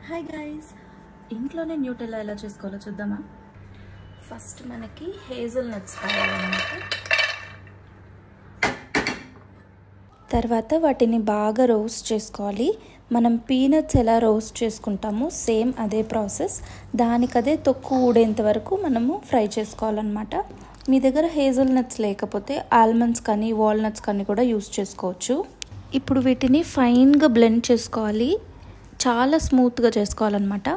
Hi guys, ఇంట్లోనే Nutella ఎలా చేసుకోవాలో చూద్దామా. ఫస్ట్ మనకి హేజల్ నట్స్ కావాలన్నమాట. తర్వాత వాటిని బాగా రోస్ట్ చేసుకోవాలి. మనం పీనట్స్ ఎలా రోస్ట్ చేసుకుంటామో సేమ్ అదే ప్రాసెస్. దానికదే తొక్కు ఊడేంత వరకు మనము ఫ్రై చేసుకోవాలన్నమాట. మీ దగ్గర హేజల్ నట్స్ లేకపోతే ఆల్మండ్స్ కానీ వాల్నట్స్ కానీ కూడా యూస్ చేసుకోవచ్చు. ఇప్పుడు వీటిని ఫైన్గా బ్లెండ్ చేసుకోవాలి. చాలా స్మూత్గా చేసుకోవాలన్నమాట.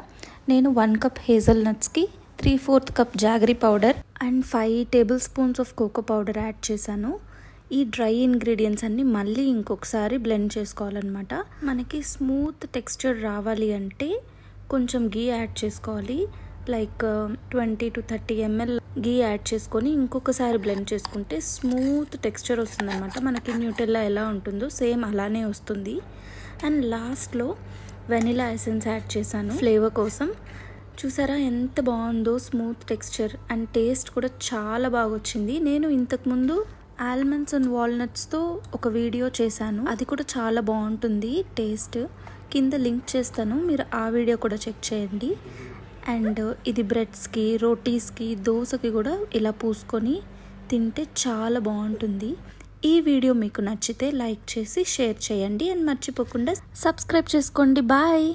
నేను 1 కప్ హేజల్ నట్స్కి 3/4 cup jaggery powder and 5 table spoons of cocoa powder add చేశాను. ఈ డ్రై ఇంగ్రీడియంట్స్ అన్ని మళ్ళీ ఇంకొకసారి బ్లెండ్ చేసుకోవాలన్నమాట. మనకి స్మూత్ టెక్స్చర్ రావాలి అంటే కొంచెం గీ యాడ్ చేసుకోవాలి. Like 20 to 30 ml ghee add చేసుకొని ఇంకొకసారి బ్లెండ్ చేసుకుంటే స్మూత్ టెక్స్చర్ వస్తుందన్నమాట. మనకి న్యూటెల్లా ఎలా ఉంటుందో సేమ్ అలానే వస్తుంది. అండ్ లాస్ట్లో వెనిలా ఎసెన్స్ యాడ్ చేశాను ఫ్లేవర్ కోసం. చూసారా ఎంత బాగుందో స్మూత్ టెక్స్చర్ అండ్ టేస్ట్ కూడా చాలా బాగా వచ్చింది. నేను ఇంతకుముందు ఆల్మండ్స్ అండ్ వాల్నట్స్తో ఒక వీడియో చేశాను, అది కూడా చాలా బాగుంటుంది టేస్ట్. కింద లింక్ చేస్తాను, మీరు ఆ వీడియో కూడా చెక్ చేయండి. అండ్ ఇది బ్రెడ్స్కి, రోటీస్కి, దోశకి కూడా ఇలా పూసుకొని తింటే చాలా బాగుంటుంది. ఈ వీడియో మీకు నచ్చితే లైక్ చేసి షేర్ చేయండి అండ్ మర్చిపోకుండా సబ్స్క్రైబ్ చేసుకోండి. బాయ్.